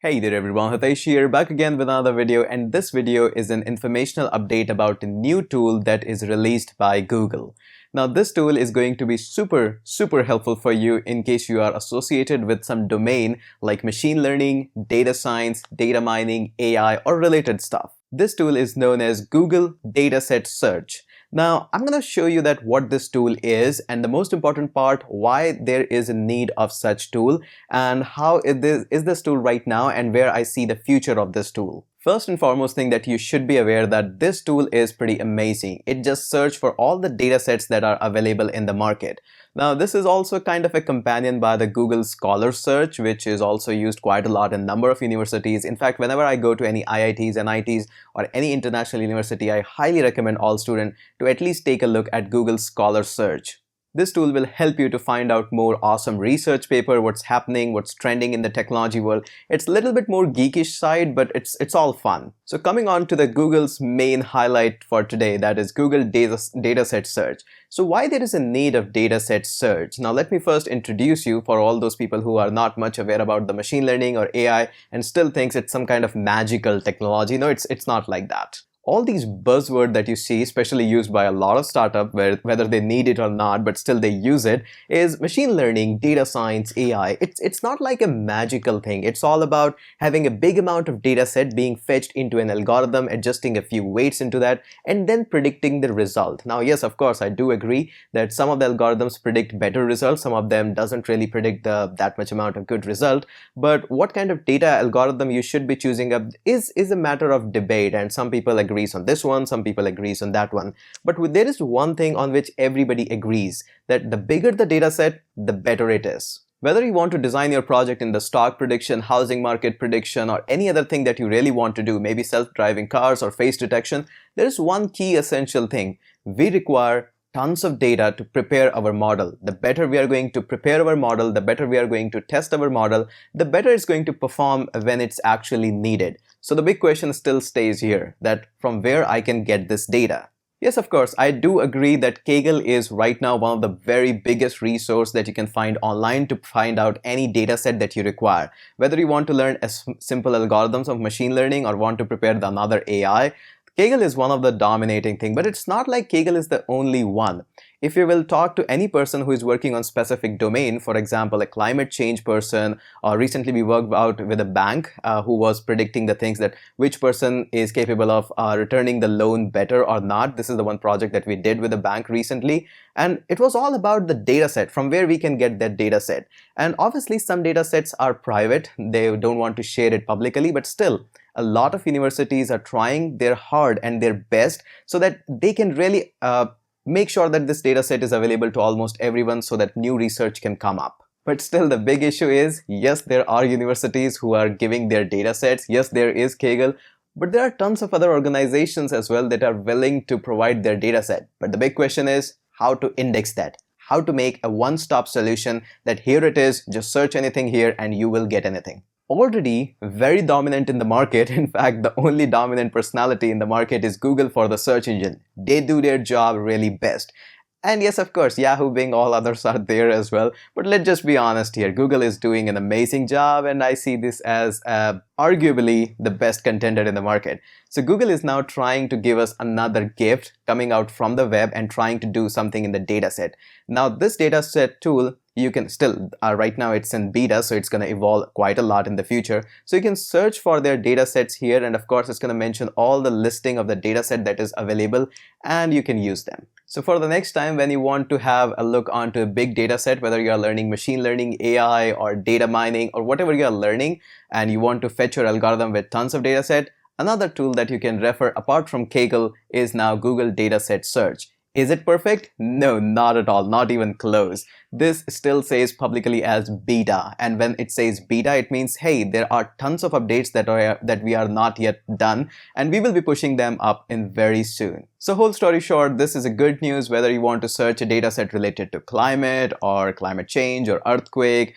Hey there everyone, Hitesh here, back again with another video, and this video is an informational update about a new tool that is released by Google. Now this tool is going to be super helpful for you in case you are associated with some domain like machine learning, data science, data mining, AI or related stuff. This tool is known as Google Dataset Search. Now, I'm going to show you that what this tool is and the most important part, why there is a need of such tool and how is this tool right now and where I see the future of this tool. First and foremost thing that you should be aware that this tool is pretty amazing. It just searches for all the data sets that are available in the market. Now this is also kind of a companion by the Google Scholar search, which is also used quite a lot in a number of universities. In fact, whenever I go to any IITs, NITs or any international university, I highly recommend all students to at least take a look at Google Scholar search. This tool will help you to find out more awesome research paper, what's happening, what's trending in the technology world. It's a little bit more geekish side, but it's all fun. So coming on to the Google's main highlight for today, that is Google Dataset Search. So why there is a need of dataset search? Now let me first introduce you for all those people who are not much aware about the machine learning or AI and still thinks it's some kind of magical technology. No, it's not like that. All these buzzwords that you see, especially used by a lot of startups, whether they need it or not, but still they use it, is machine learning, data science, AI. It's not like a magical thing. It's all about having a big amount of data set being fetched into an algorithm, adjusting a few weights into that, and then predicting the result. Now, yes, of course, I do agree that some of the algorithms predict better results. Some of them doesn't really predict that much amount of good result. But what kind of data algorithm you should be choosing up is a matter of debate, and some people agrees on this one, some people agrees on that one. But there is one thing on which everybody agrees, that the bigger the data set, the better it is. Whether you want to design your project in the stock prediction, housing market prediction, or any other thing that you really want to do, maybe self-driving cars or face detection, there is one key essential thing. We require tons of data to prepare our model. The better we are going to prepare our model, the better we are going to test our model, the better it's going to perform when it's actually needed. So the big question still stays here, that from where I can get this data. Yes, of course, I do agree that Kaggle is right now one of the very biggest resource that you can find online to find out any data set that you require. Whether you want to learn simple algorithms of machine learning or want to prepare another AI, Kaggle is one of the dominating thing, but it's not like Kaggle is the only one. If you will talk to any person who is working on specific domain, for example, a climate change person, or recently we worked out with a bank who was predicting the things that which person is capable of returning the loan better or not. This is the one project that we did with a bank recently. And it was all about the data set, from where we can get that data set. And obviously some data sets are private. They don't want to share it publicly, but still, a lot of universities are trying their hard and their best so that they can really make sure that this data set is available to almost everyone so that new research can come up. But still the big issue is, yes, there are universities who are giving their data sets. Yes, there is Kaggle, but there are tons of other organizations as well that are willing to provide their data set. But the big question is how to index that, how to make a one-stop solution that here it is, just search anything here and you will get anything. Already very dominant in the market. In fact, the only dominant personality in the market is Google for the search engine. They do their job really best. And yes, of course, Yahoo, Bing, all others are there as well. But let's just be honest here. Google is doing an amazing job, and I see this as arguably the best contender in the market. So Google is now trying to give us another gift coming out from the web and trying to do something in the dataset. Now, this dataset tool, you can still, right now it's in beta, so it's going to evolve quite a lot in the future. So you can search for their data sets here, and of course it's going to mention all the listing of the data set that is available, and you can use them. So for the next time when you want to have a look onto a big data set, whether you are learning machine learning, AI, or data mining, or whatever you are learning, and you want to fetch your algorithm with tons of data set, another tool that you can refer apart from Kaggle is now Google Dataset Search. Is it perfect? No, not at all, not even close. This still says publicly as beta, and when it says beta, it means, hey, there are tons of updates that we are not yet done, and we will be pushing them up in very soon. So whole story short, this is a good news whether you want to search a data set related to climate or climate change or earthquake,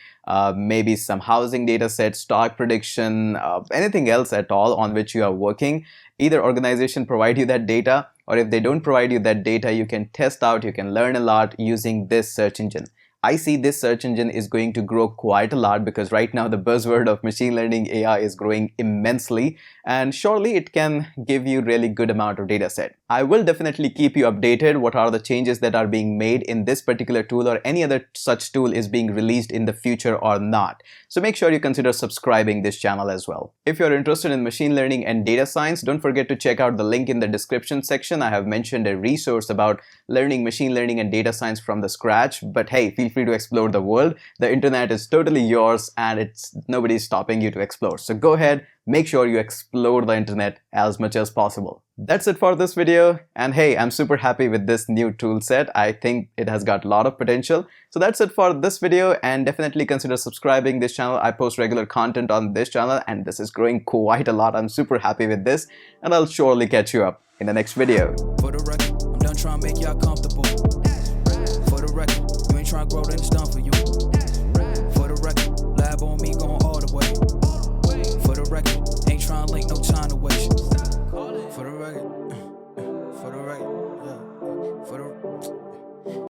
maybe some housing data set, stock prediction, anything else at all on which you are working. Either organization provide you that data, or if they don't provide you that data, you can test out, you can learn a lot using this search engine. I see this search engine is going to grow quite a lot because right now the buzzword of machine learning AI is growing immensely, and surely it can give you really good amount of data set. I will definitely keep you updated what are the changes that are being made in this particular tool or any other such tool is being released in the future or not. So make sure you consider subscribing this channel as well. If you're interested in machine learning and data science, don't forget to check out the link in the description section. I have mentioned a resource about learning machine learning and data science from the scratch. But hey, feel free to explore the world. The internet is totally yours and nobody's stopping you to explore. So go ahead, make sure you explore the internet as much as possible. That's it for this video. And hey, I'm super happy with this new tool set. I think it has got a lot of potential. So that's it for this video, and definitely consider subscribing this channel. I post regular content on this channel and this is growing quite a lot. I'm super happy with this, and I'll surely catch you up in the next video. For the record, I'm done trying to make y'all comfortable. For the record, you ain't trying to grow, then it's done for you. For the record, lab on me going all the way. For the record, ain't trying to link, no time to waste. For the record, for the record, yeah. For the